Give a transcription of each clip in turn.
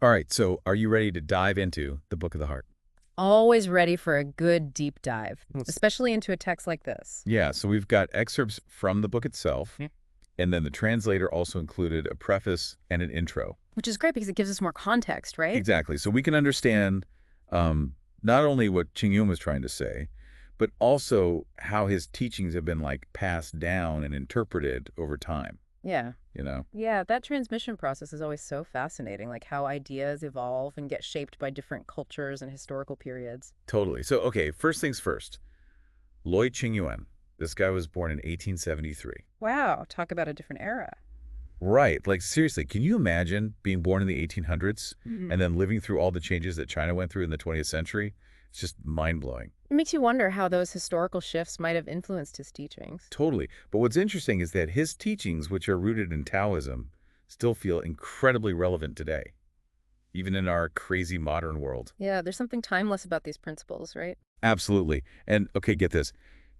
All right, so are you ready to dive into the Book of the Heart? Always ready for a good deep dive, Let's- especially into a text like this. Yeah, so we've got excerpts from the book itself, Yeah. and then the translator also included a preface and an intro. Which is great because it gives us more context, right? Exactly, so we can understand not only what Ching-Yuen was trying to say, but also how his teachings have been like passed down and interpreted over time, Yeah. you know? Yeah, that transmission process is always so fascinating, like how ideas evolve and get shaped by different cultures and historical periods. Totally. So, okay, first things first. Loy Ching-Yuen. This guy was born in 1873. Wow, talk about a different era. Right. Like, seriously, can you imagine being born in the 1800s Mhm. and then living through all the changes that China went through in the 20th century? It's just mind-blowing. It makes you wonder how those historical shifts might have influenced his teachings. Totally. But what's interesting is that his teachings, which are rooted in Taoism, still feel incredibly relevant today, even in our crazy modern world. Yeah, there's something timeless about these principles, right? Absolutely. And, okay, get this.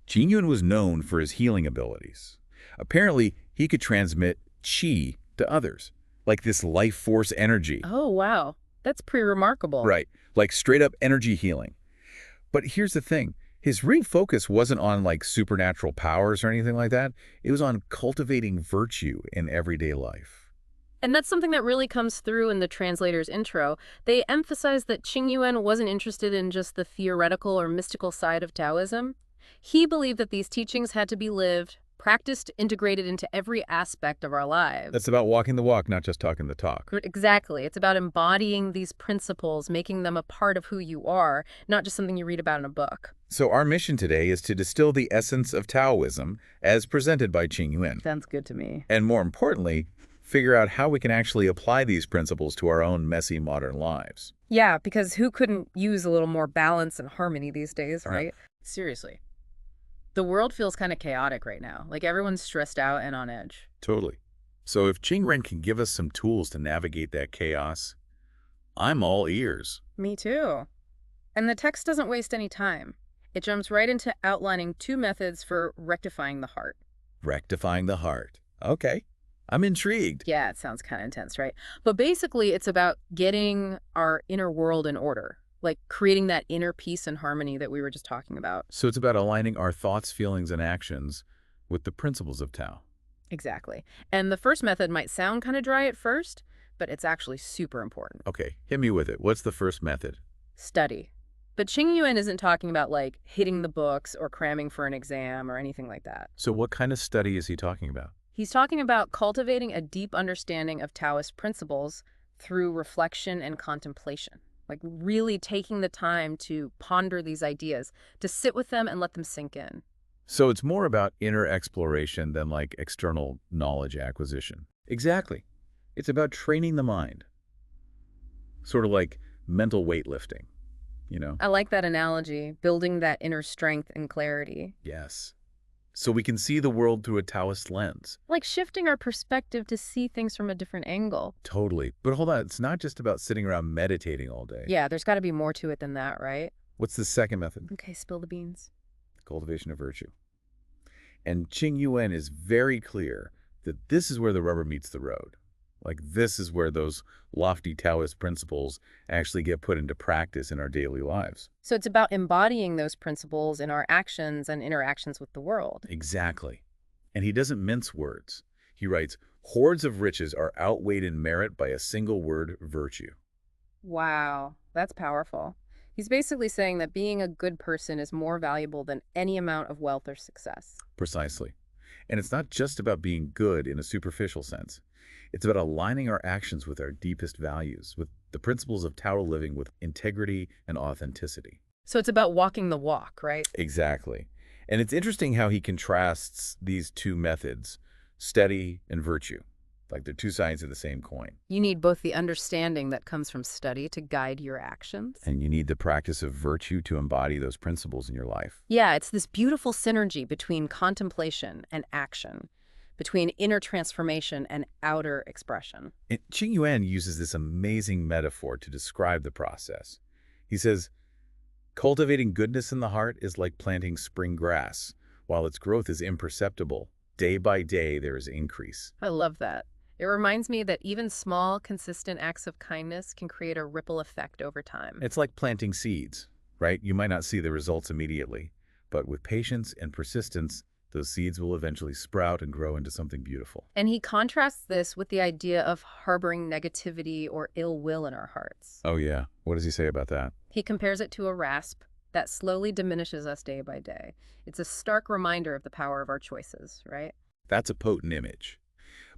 Qin was known for his healing abilities. Apparently, he could transmit qi to others, like this life force energy. Oh, wow. That's pretty remarkable. Right, like straight up energy healing. But here's the thing. His real focus wasn't on like supernatural powers or anything like that. It was on cultivating virtue in everyday life. And that's something that really comes through in the translator's intro. They emphasize that Qing-Yuen wasn't interested in just the theoretical or mystical side of Taoism. He believed that these teachings had to be lived, practiced, integrated into every aspect of our lives. That's about walking the walk, not just talking the talk. Exactly. It's about embodying these principles, making them a part of who you are, not just something you read about in a book. So our mission today is to distill the essence of Taoism as presented by Qing-Yuen. Sounds good to me. And more importantly, figure out how we can actually apply these principles to our own messy modern lives. Yeah, because who couldn't use a little more balance and harmony these days, Yeah. right? Seriously. The world feels kind of chaotic right now. Like everyone's stressed out and on edge. Totally. So if Qing-Ren can give us some tools to navigate that chaos, I'm all ears. Me too. And the text doesn't waste any time. It jumps right into outlining 2 methods for rectifying the heart. Rectifying the heart. Okay. I'm intrigued. Yeah, it sounds kind of intense, right? But basically, it's about getting our inner world in order, like creating that inner peace and harmony that we were just talking about. So it's about aligning our thoughts, feelings, and actions with the principles of Tao. Exactly. And the first method might sound kind of dry at first, but it's actually super important. Okay, hit me with it. What's the first method? Study. But Qing-Yuen isn't talking about like hitting the books or cramming for an exam or anything like that. So what kind of study is he talking about? He's talking about cultivating a deep understanding of Taoist principles through reflection and contemplation. Like really taking the time to ponder these ideas, to sit with them and let them sink in. So it's more about inner exploration than like external knowledge acquisition. Exactly. It's about training the mind. Sort of like mental weightlifting, you know? I like that analogy, building that inner strength and clarity. Yes. So we can see the world through a Taoist lens. Like shifting our perspective to see things from a different angle. Totally. But hold on, it's not just about sitting around meditating all day. Yeah, there's got to be more to it than that, right? What's the second method? Okay, spill the beans. Cultivation of virtue. And Qing-Yuen is very clear that this is where the rubber meets the road. Like this is where those lofty Taoist principles actually get put into practice in our daily lives. So it's about embodying those principles in our actions and interactions with the world. Exactly. And he doesn't mince words. He writes, "Hoards of riches are outweighed in merit by a single word, virtue." Wow, that's powerful. He's basically saying that being a good person is more valuable than any amount of wealth or success. Precisely. And it's not just about being good in a superficial sense. It's about aligning our actions with our deepest values, with the principles of Tao living with integrity and authenticity. So it's about walking the walk, right? Exactly. And it's interesting how he contrasts these two methods, study and virtue, like they're two sides of the same coin. You need both the understanding that comes from study to guide your actions. And you need the practice of virtue to embody those principles in your life. Yeah, it's this beautiful synergy between contemplation and action, between inner transformation and outer expression. And Qing-Yuen uses this amazing metaphor to describe the process. He says, cultivating goodness in the heart is like planting spring grass. While its growth is imperceptible, day by day there is increase. I love that. It reminds me that even small, consistent acts of kindness can create a ripple effect over time. It's like planting seeds, right? You might not see the results immediately, but with patience and persistence, those seeds will eventually sprout and grow into something beautiful. And he contrasts this with the idea of harboring negativity or ill will in our hearts. Oh yeah, what does he say about that? He compares it to a rasp that slowly diminishes us day by day. It's a stark reminder of the power of our choices, right? That's a potent image.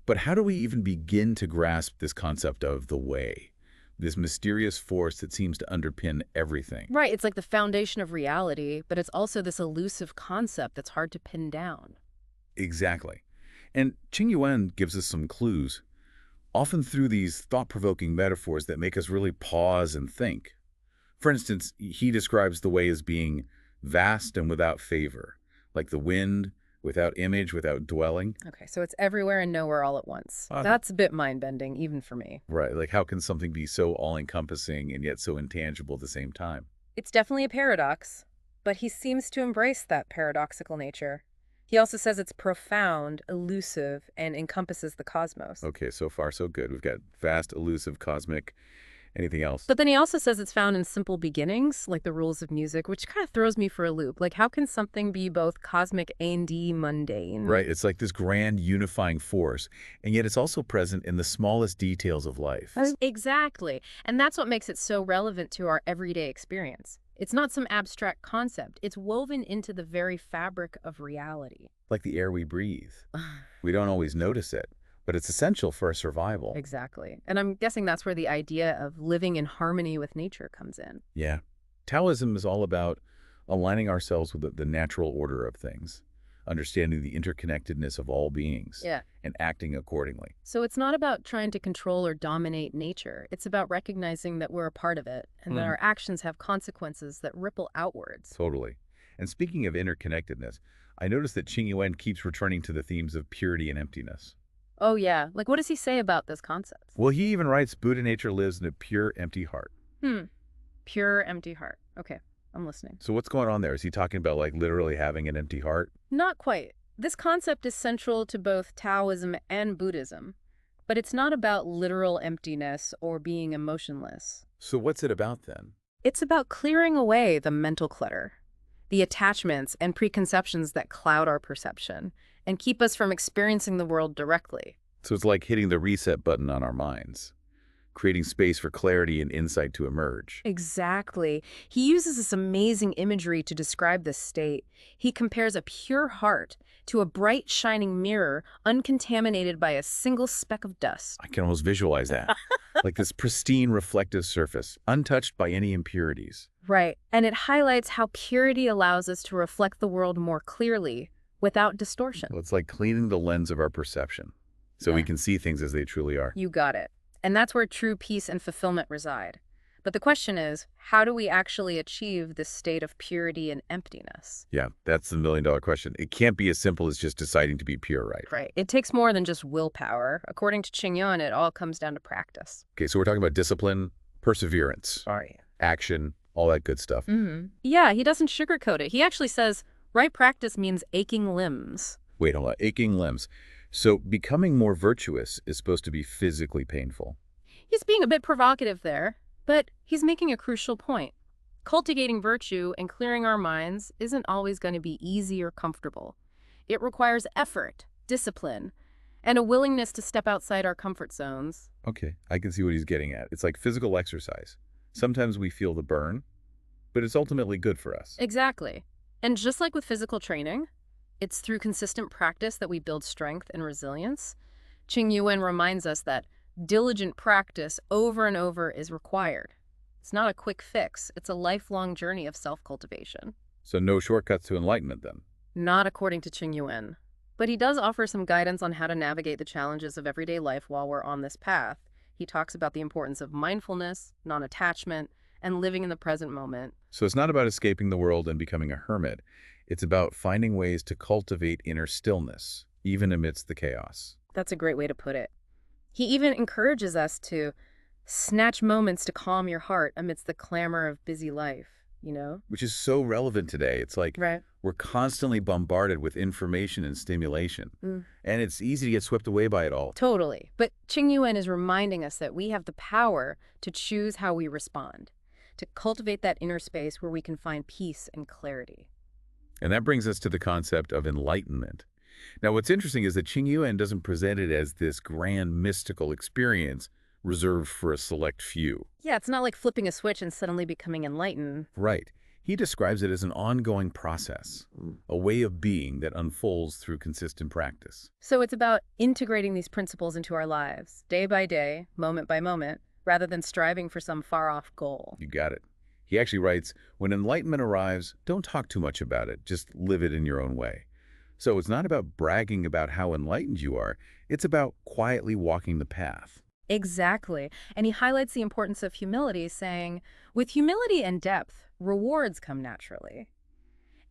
But how do we even begin to grasp this concept of the way? This mysterious force that seems to underpin everything. Right, it's like the foundation of reality, but it's also this elusive concept that's hard to pin down. Exactly. And Ching-Yuen gives us some clues, often through these thought-provoking metaphors that make us really pause and think. For instance, he describes the way as being vast and without favor, like the wind, without image, without dwelling. Okay, so it's everywhere and nowhere all at once. That's a bit mind-bending, even for me. Right, like how can something be so all-encompassing and yet so intangible at the same time? It's definitely a paradox, but he seems to embrace that paradoxical nature. He also says it's profound, elusive, and encompasses the cosmos. Okay, so far so good. We've got vast, elusive, cosmic. Anything else? But then he also says it's found in simple beginnings, like the rules of music, which kind of throws me for a loop. Like, how can something be both cosmic and mundane? Right, it's like this grand unifying force, and yet it's also present in the smallest details of life. Exactly. And that's what makes it so relevant to our everyday experience. It's not some abstract concept. It's woven into the very fabric of reality. Like the air we breathe. We don't always notice it, but it's essential for our survival. Exactly. And I'm guessing that's where the idea of living in harmony with nature comes in. Yeah. Taoism is all about aligning ourselves with the natural order of things, understanding the interconnectedness of all beings, Yeah. and acting accordingly. So it's not about trying to control or dominate nature. It's about recognizing that we're a part of it and that our actions have consequences that ripple outwards. Totally. And speaking of interconnectedness, I noticed that Ching-Yuen keeps returning to the themes of purity and emptiness. Oh, yeah. Like, what does he say about this concept? Well, he even writes, Buddha nature lives in a pure, empty heart. Pure, empty heart. Okay, I'm listening. So what's going on there? Is he talking about like literally having an empty heart? Not quite. This concept is central to both Taoism and Buddhism, but it's not about literal emptiness or being emotionless. So what's it about then? It's about clearing away the mental clutter, the attachments and preconceptions that cloud our perception and keep us from experiencing the world directly. So it's like hitting the reset button on our minds, creating space for clarity and insight to emerge. Exactly. He uses this amazing imagery to describe this state. He compares a pure heart to a bright, shining mirror uncontaminated by a single speck of dust. I can almost visualize that. Like this pristine reflective surface, untouched by any impurities. Right. And it highlights how purity allows us to reflect the world more clearly without distortion. Well, it's like cleaning the lens of our perception so we can see things as they truly are. You got it. And that's where true peace and fulfillment reside. But the question is, how do we actually achieve this state of purity and emptiness? Yeah, that's the million-dollar question. It can't be as simple as just deciding to be pure, right? Right. It takes more than just willpower. According to Ching-Yuen, it all comes down to practice. Okay, so we're talking about discipline, perseverance, action, all that good stuff. Yeah, he doesn't sugarcoat it. He actually says, right practice means aching limbs. Wait, hold on. Aching limbs. So becoming more virtuous is supposed to be physically painful. He's being a bit provocative there, but he's making a crucial point. Cultivating virtue and clearing our minds isn't always going to be easy or comfortable. It requires effort, discipline, and a willingness to step outside our comfort zones. Okay, I can see what he's getting at. It's like physical exercise. Sometimes we feel the burn, but it's ultimately good for us. Exactly. And just like with physical training, it's through consistent practice that we build strength and resilience. Ching-Yuen reminds us that diligent practice over and over is required. It's not a quick fix. It's a lifelong journey of self-cultivation. So no shortcuts to enlightenment then? Not according to Ching-Yuen. But he does offer some guidance on how to navigate the challenges of everyday life while we're on this path. He talks about the importance of mindfulness, non-attachment, and living in the present moment. So it's not about escaping the world and becoming a hermit. It's about finding ways to cultivate inner stillness, even amidst the chaos. That's a great way to put it. He even encourages us to snatch moments to calm your heart amidst the clamor of busy life, you know? Which is so relevant today. It's like Right. We're constantly bombarded with information and stimulation, and it's easy to get swept away by it all. Totally. But Ching-Yuen is reminding us that we have the power to choose how we respond, to cultivate that inner space where we can find peace and clarity. And that brings us to the concept of enlightenment. Now, what's interesting is that Ching-Yuen doesn't present it as this grand mystical experience reserved for a select few. Yeah, it's not like flipping a switch and suddenly becoming enlightened. Right. He describes it as an ongoing process, a way of being that unfolds through consistent practice. So it's about integrating these principles into our lives, day by day, moment by moment, rather than striving for some far-off goal. You got it. He actually writes, when enlightenment arrives, don't talk too much about it. Just live it in your own way. So it's not about bragging about how enlightened you are. It's about quietly walking the path. Exactly. And he highlights the importance of humility, saying, with humility and depth, rewards come naturally.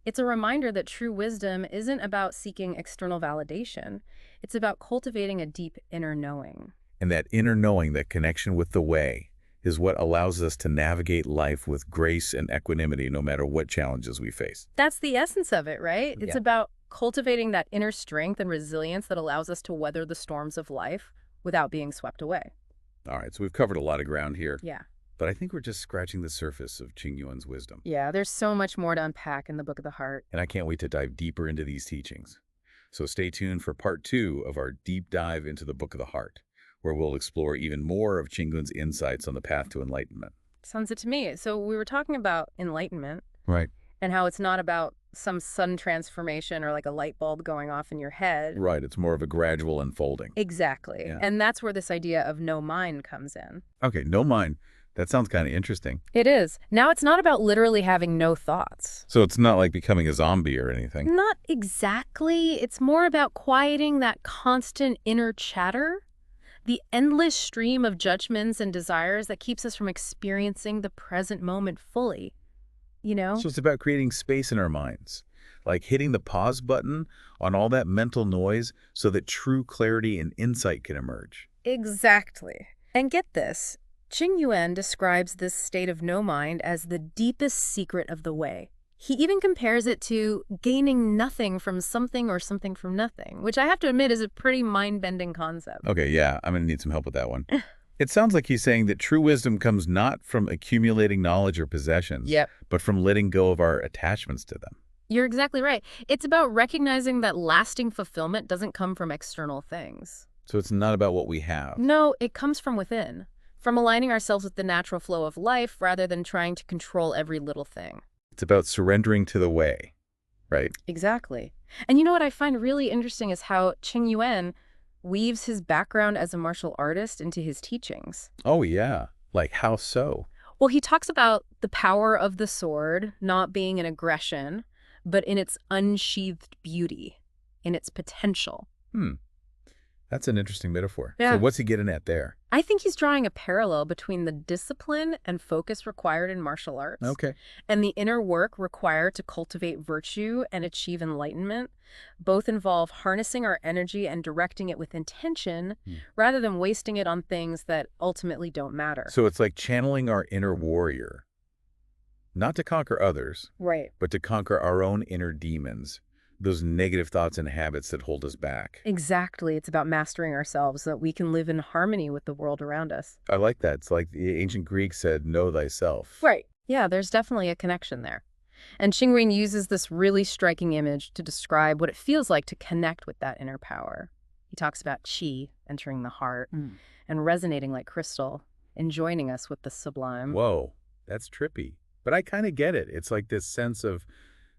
It's a reminder that true wisdom isn't about seeking external validation. It's about cultivating a deep inner knowing. And that inner knowing, that connection with the way, is what allows us to navigate life with grace and equanimity no matter what challenges we face. That's the essence of it, right? It's Yeah. about cultivating that inner strength and resilience that allows us to weather the storms of life without being swept away. All right, so we've covered a lot of ground here, Yeah. but I think we're just scratching the surface of Ching-Yuen's wisdom. Yeah, there's so much more to unpack in the Book of the Heart. And I can't wait to dive deeper into these teachings. So stay tuned for part 2 of our deep dive into the Book of the Heart, where we'll explore even more of Ching-Yuen's insights on the path to enlightenment. Sounds good to me. So we were talking about enlightenment Right. and how it's not about some sudden transformation or like a light bulb going off in your head. Right, it's more of a gradual unfolding. Exactly. Yeah. And that's where this idea of no mind comes in. Okay, no mind. That sounds kind of interesting. It is. Now it's not about literally having no thoughts. So it's not like becoming a zombie or anything. Not exactly. It's more about quieting that constant inner chatter, the endless stream of judgments and desires that keeps us from experiencing the present moment fully. You know? So it's about creating space in our minds, like hitting the pause button on all that mental noise so that true clarity and insight can emerge. Exactly. And get this, Ching-Yuen describes this state of no mind as the deepest secret of the way. He even compares it to gaining nothing from something or something from nothing, which I have to admit is a pretty mind-bending concept. Okay, yeah, I'm going to need some help with that one. It sounds like he's saying that true wisdom comes not from accumulating knowledge or possessions, Yep. but from letting go of our attachments to them. You're exactly right. It's about recognizing that lasting fulfillment doesn't come from external things. So it's not about what we have. No, it comes from within, from aligning ourselves with the natural flow of life rather than trying to control every little thing. It's about surrendering to the way, right? Exactly. And you know what I find really interesting is how Ching-Yuen weaves his background as a martial artist into his teachings. Oh, yeah. Like how so? Well, he talks about the power of the sword not being an aggression, but in its unsheathed beauty, in its potential. That's an interesting metaphor. Yeah. So what's he getting at there? I think he's drawing a parallel between the discipline and focus required in martial arts Okay. and the inner work required to cultivate virtue and achieve enlightenment. Both involve harnessing our energy and directing it with intention rather than wasting it on things that ultimately don't matter. So it's like channeling our inner warrior, not to conquer others, Right. but to conquer our own inner demons, those negative thoughts and habits that hold us back. Exactly. It's about mastering ourselves so that we can live in harmony with the world around us. I like that. It's like the ancient Greeks said, know thyself. Right. Yeah, there's definitely a connection there. And Ching-Yuen uses this really striking image to describe what it feels like to connect with that inner power. He talks about qi entering the heart and resonating like crystal and joining us with the sublime. Whoa, that's trippy. But I kind of get it. It's like this sense of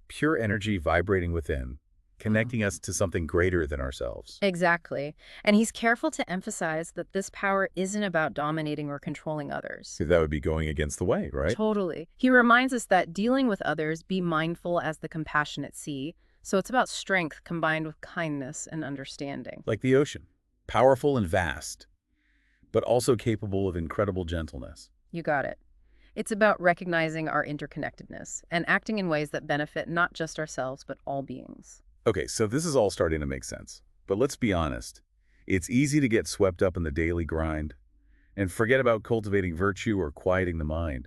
pure energy vibrating within, connecting us to something greater than ourselves. Exactly. And he's careful to emphasize that this power isn't about dominating or controlling others. So that would be going against the way, right? Totally. He reminds us that dealing with others, be mindful as the compassionate sea. So it's about strength combined with kindness and understanding. Like the ocean, powerful and vast, but also capable of incredible gentleness. You got it. It's about recognizing our interconnectedness and acting in ways that benefit not just ourselves, but all beings. Okay, so this is all starting to make sense. But let's be honest. It's easy to get swept up in the daily grind and forget about cultivating virtue or quieting the mind.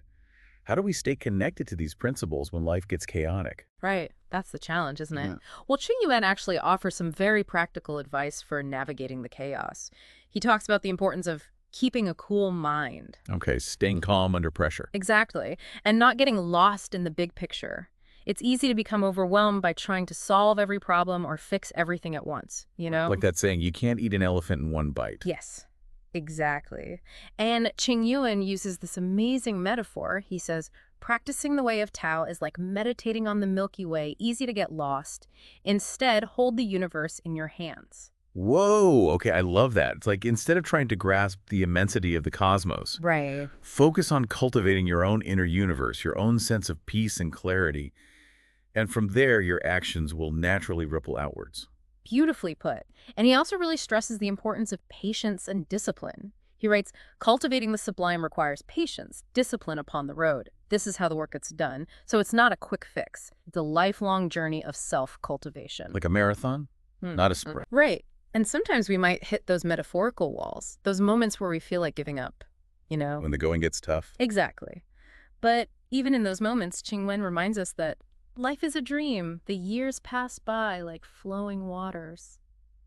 How do we stay connected to these principles when life gets chaotic? Right. That's the challenge, isn't it? Yeah. Well, Ching-Yuen actually offers some very practical advice for navigating the chaos. He talks about the importance of keeping a cool mind. Okay, staying calm under pressure. Exactly. And not getting lost in the big picture. It's easy to become overwhelmed by trying to solve every problem or fix everything at once, you know? Like that saying, you can't eat an elephant in one bite. Yes, exactly. And Ching-Yuen uses this amazing metaphor. He says, practicing the way of Tao is like meditating on the Milky Way, easy to get lost. Instead, hold the universe in your hands. Whoa, okay, I love that. It's like instead of trying to grasp the immensity of the cosmos, Right. focus on cultivating your own inner universe, your own sense of peace and clarity. And from there, your actions will naturally ripple outwards. Beautifully put. And he also really stresses the importance of patience and discipline. He writes, cultivating the sublime requires patience, discipline upon the road. This is how the work gets done. So it's not a quick fix. It's a lifelong journey of self-cultivation. Like a marathon, not a sprint. Right. And sometimes we might hit those metaphorical walls, those moments where we feel like giving up, you know? When the going gets tough. Exactly. But even in those moments, Ching-Yuen reminds us that life is a dream. The years pass by like flowing waters.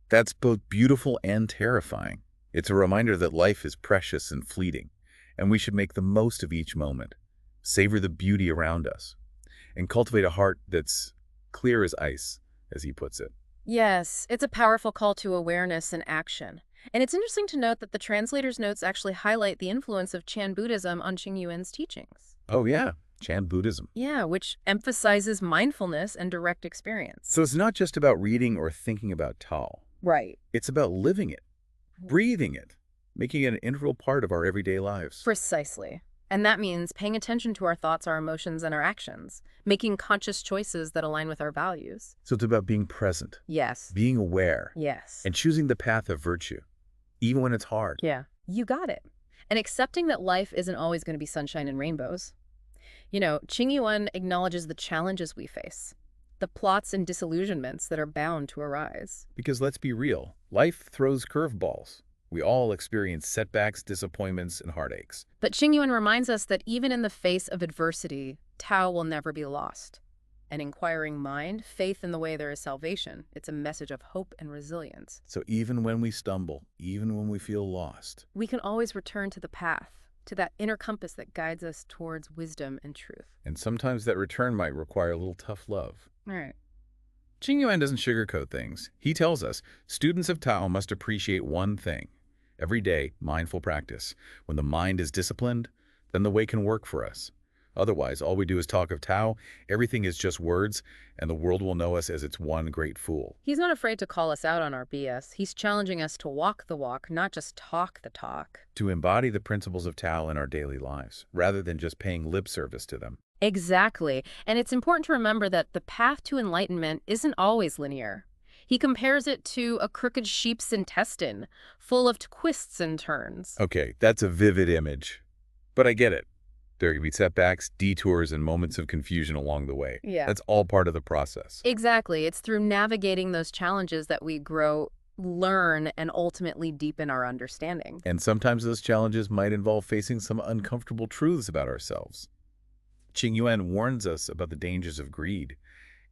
That's both beautiful and terrifying. It's a reminder that life is precious and fleeting, and we should make the most of each moment, savor the beauty around us, and cultivate a heart that's clear as ice, as he puts it. Yes, it's a powerful call to awareness and action. And it's interesting to note that the translator's notes actually highlight the influence of Chan Buddhism on Ching-Yuen's teachings. Oh yeah, Chan Buddhism. Yeah, which emphasizes mindfulness and direct experience. So it's not just about reading or thinking about Tao. Right. It's about living it, breathing it, making it an integral part of our everyday lives. Precisely. And that means paying attention to our thoughts, our emotions, and our actions, making conscious choices that align with our values. So it's about being present, Yes. being aware, Yes. and choosing the path of virtue, even when it's hard. Yeah, you got it. And accepting that life isn't always going to be sunshine and rainbows. You know, Ching-Yuen acknowledges the challenges we face, the plots and disillusionments that are bound to arise. Because let's be real, life throws curveballs. We all experience setbacks, disappointments, and heartaches. But Ching-Yuen reminds us that even in the face of adversity, Tao will never be lost. An inquiring mind, faith in the way there is salvation. It's a message of hope and resilience. So even when we stumble, even when we feel lost, We can always return to the path, to that inner compass that guides us towards wisdom and truth. and sometimes that return might require a little tough love. All right. Ching-Yuen doesn't sugarcoat things. He tells us, students of Tao must appreciate one thing. Every day, mindful practice. When the mind is disciplined, then the way can work for us. Otherwise, all we do is talk of Tao, everything is just words, and the world will know us as its one great fool. He's not afraid to call us out on our BS. He's challenging us to walk the walk, not just talk the talk. To embody the principles of Tao in our daily lives, rather than just paying lip service to them. Exactly. And it's important to remember that the path to enlightenment isn't always linear. He compares it to a crooked sheep's intestine, full of twists and turns. Okay, that's a vivid image. But I get it. There can be setbacks, detours, and moments of confusion along the way. Yeah. That's all part of the process. Exactly. It's through navigating those challenges that we grow, learn, and ultimately deepen our understanding. And sometimes those challenges might involve facing some uncomfortable truths about ourselves. Ching-Yuen warns us about the dangers of greed,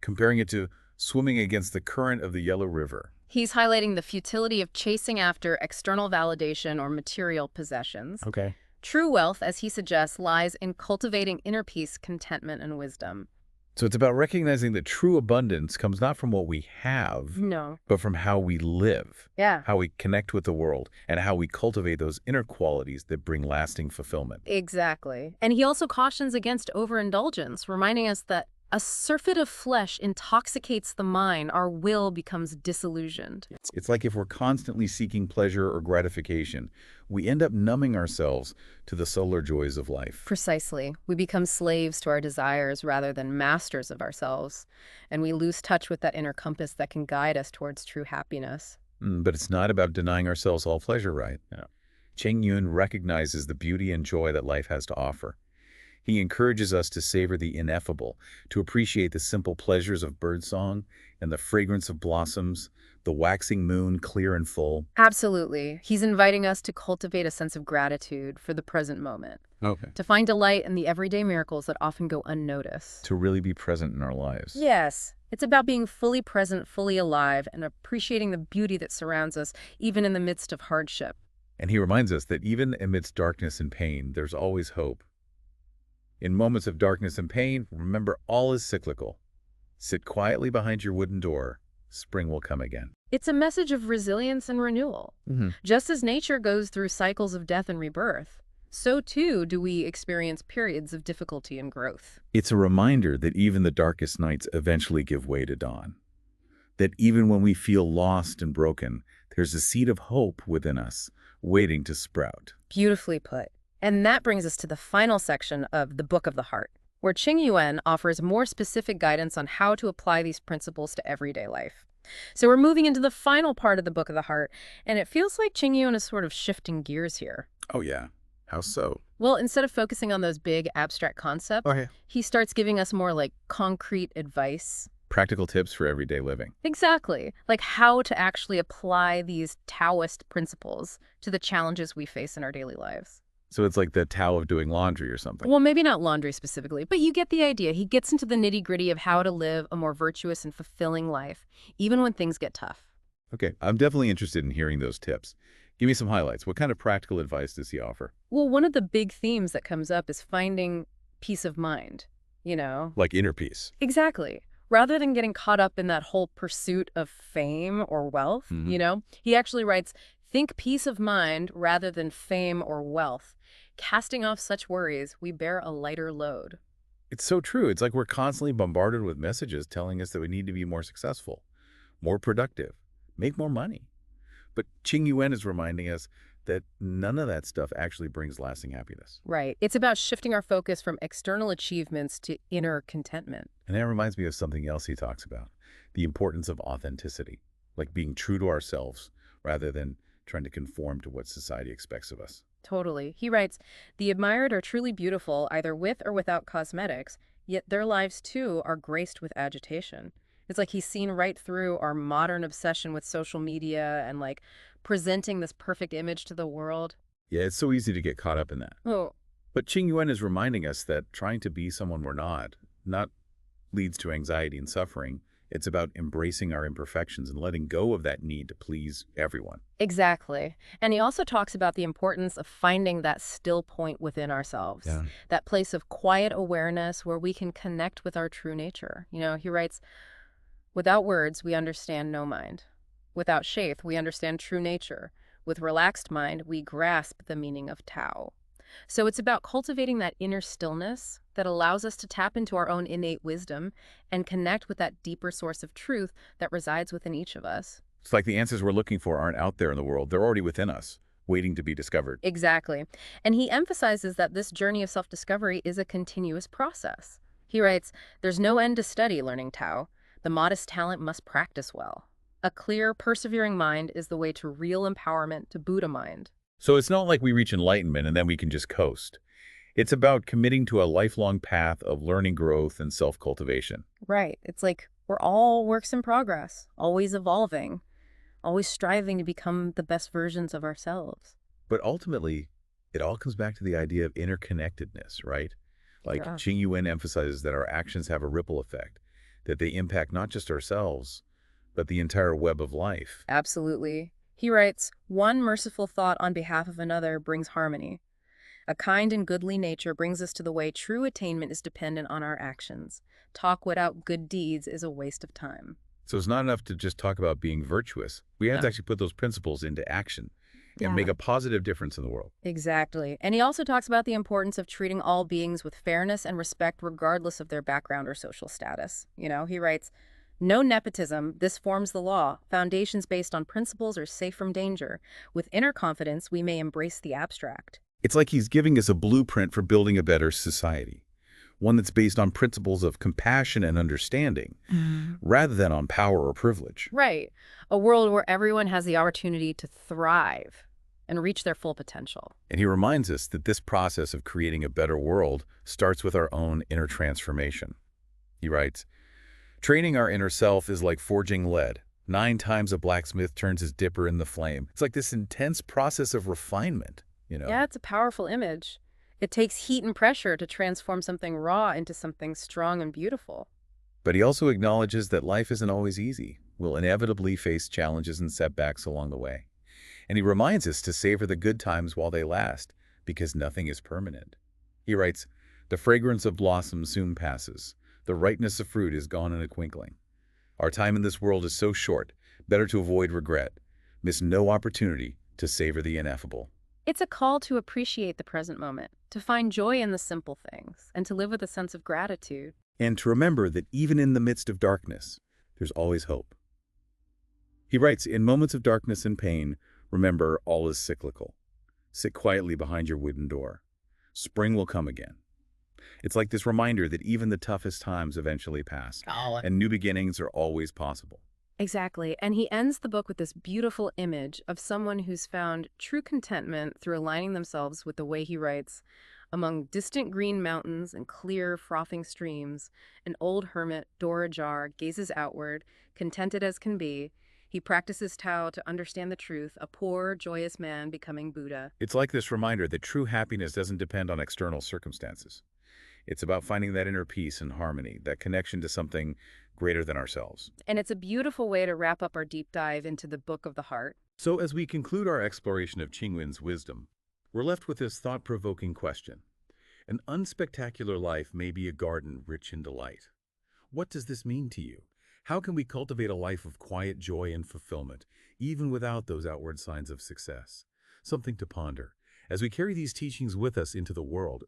comparing it to swimming against the current of the Yellow River. He's highlighting the futility of chasing after external validation or material possessions. Okay. True wealth, as he suggests, lies in cultivating inner peace, contentment, and wisdom. So it's about recognizing that true abundance comes not from what we have, No. but from how we live, Yeah. how we connect with the world, and how we cultivate those inner qualities that bring lasting fulfillment. Exactly. And he also cautions against overindulgence, reminding us that a surfeit of flesh intoxicates the mind, our will becomes disillusioned. It's like if we're constantly seeking pleasure or gratification, we end up numbing ourselves to the solar joys of life. Precisely. We become slaves to our desires rather than masters of ourselves, and we lose touch with that inner compass that can guide us towards true happiness. But it's not about denying ourselves all pleasure, right? Yeah. Ching-Yuen recognizes the beauty and joy that life has to offer. He encourages us to savor the ineffable, to appreciate the simple pleasures of birdsong and the fragrance of blossoms, the waxing moon clear and full. Absolutely. He's inviting us to cultivate a sense of gratitude for the present moment, Okay. to find delight in the everyday miracles that often go unnoticed. To really be present in our lives. Yes, it's about being fully present, fully alive, and appreciating the beauty that surrounds us, even in the midst of hardship. And he reminds us that even amidst darkness and pain, there's always hope. In moments of darkness and pain, remember all is cyclical. Sit quietly behind your wooden door. Spring will come again. It's a message of resilience and renewal. Just as nature goes through cycles of death and rebirth, so too do we experience periods of difficulty and growth. It's a reminder that even the darkest nights eventually give way to dawn. That even when we feel lost and broken, there's a seed of hope within us, waiting to sprout. Beautifully put. And that brings us to the final section of the Book of the Heart, where Ching-Yuen offers more specific guidance on how to apply these principles to everyday life. So we're moving into the final part of the Book of the Heart, and it feels like Ching-Yuen is sort of shifting gears here. Oh yeah, how so? Well, instead of focusing on those big abstract concepts, he starts giving us more like concrete advice. Practical tips for everyday living. Exactly. Like how to actually apply these Taoist principles to the challenges we face in our daily lives. So it's like the Tao of doing laundry or something. Well, maybe not laundry specifically, but you get the idea. He gets into the nitty-gritty of how to live a more virtuous and fulfilling life, even when things get tough. Okay, I'm definitely interested in hearing those tips. Give me some highlights. What kind of practical advice does he offer? Well, one of the big themes that comes up is finding peace of mind, you know? Like inner peace. Exactly. Rather than getting caught up in that whole pursuit of fame or wealth, you know, he actually writes, think peace of mind rather than fame or wealth. Casting off such worries, we bear a lighter load. It's so true. It's like we're constantly bombarded with messages telling us that we need to be more successful, more productive, make more money. But Ching-Yuen is reminding us that none of that stuff actually brings lasting happiness. Right. It's about shifting our focus from external achievements to inner contentment. And that reminds me of something else he talks about, the importance of authenticity, like being true to ourselves rather than trying to conform to what society expects of us. Totally. He writes, the admired are truly beautiful, either with or without cosmetics, yet their lives, too, are graced with agitation. It's like he's seen right through our modern obsession with social media and, like, presenting this perfect image to the world. Yeah, it's so easy to get caught up in that. Oh, But Ching-Yuen is reminding us that trying to be someone we're not leads to anxiety and suffering. It's about embracing our imperfections and letting go of that need to please everyone. exactly. And he also talks about the importance of finding that still point within ourselves, that place of quiet awareness where we can connect with our true nature. You know, he writes, without words, we understand no mind. Without shape, we understand true nature. With relaxed mind, we grasp the meaning of Tao. So it's about cultivating that inner stillness that allows us to tap into our own innate wisdom and connect with that deeper source of truth that resides within each of us. It's like the answers we're looking for aren't out there in the world. They're already within us, waiting to be discovered. Exactly. And he emphasizes that this journey of self-discovery is a continuous process. He writes, there's no end to study learning Tao. The modest talent must practice well. A clear, persevering mind is the way to real empowerment, to Buddha mind. So it's not like we reach enlightenment and then we can just coast. It's about committing to a lifelong path of learning, growth, and self-cultivation. Right. It's like we're all works in progress, always evolving, always striving to become the best versions of ourselves. But ultimately, it all comes back to the idea of interconnectedness, right? Like Yeah. Ching-Yuen emphasizes that our actions have a ripple effect, that they impact not just ourselves, but the entire web of life. Absolutely. He writes, one merciful thought on behalf of another brings harmony. A kind and goodly nature brings us to the way true attainment is dependent on our actions. Talk without good deeds is a waste of time. So it's not enough to just talk about being virtuous. We have to No. actually put those principles into action and Yeah. make a positive difference in the world. Exactly. And he also talks about the importance of treating all beings with fairness and respect regardless of their background or social status. You know, he writes, no nepotism, this forms the law. Foundations based on principles are safe from danger. With inner confidence, we may embrace the abstract. It's like he's giving us a blueprint for building a better society, one that's based on principles of compassion and understanding, rather than on power or privilege. Right. A world where everyone has the opportunity to thrive. and reach their full potential. And he reminds us that this process of creating a better world starts with our own inner transformation. He writes, "Training our inner self is like forging lead. 9 times a blacksmith turns his dipper in the flame." It's like this intense process of refinement. Yeah, it's a powerful image. It takes heat and pressure to transform something raw into something strong and beautiful. But he also acknowledges that life isn't always easy. We'll inevitably face challenges and setbacks along the way. And he reminds us to savor the good times while they last, because nothing is permanent. He writes, "The fragrance of blossom soon passes. The ripeness of fruit is gone in a twinkling. Our time in this world is so short, better to avoid regret, miss no opportunity to savor the ineffable." It's a call to appreciate the present moment, to find joy in the simple things, and to live with a sense of gratitude. And to remember that even in the midst of darkness, there's always hope. He writes, "In moments of darkness and pain, remember all is cyclical. Sit quietly behind your wooden door. Spring will come again." It's like this reminder that even the toughest times eventually pass, and new beginnings are always possible. Exactly. And he ends the book with this beautiful image of someone who's found true contentment through aligning themselves with the way he writes. Among distant green mountains and clear, frothing streams, an old hermit, door ajar, gazes outward, contented as can be. He practices Tao to understand the truth, a poor, joyous man becoming Buddha. It's like this reminder that true happiness doesn't depend on external circumstances. It's about finding that inner peace and harmony, that connection to something greater than ourselves. And it's a beautiful way to wrap up our deep dive into the Book of the Heart. So as we conclude our exploration of Ching-Yuen's wisdom, we're left with this thought-provoking question. An unspectacular life may be a garden rich in delight. What does this mean to you? How can we cultivate a life of quiet joy and fulfillment, even without those outward signs of success? Something to ponder. As we carry these teachings with us into the world,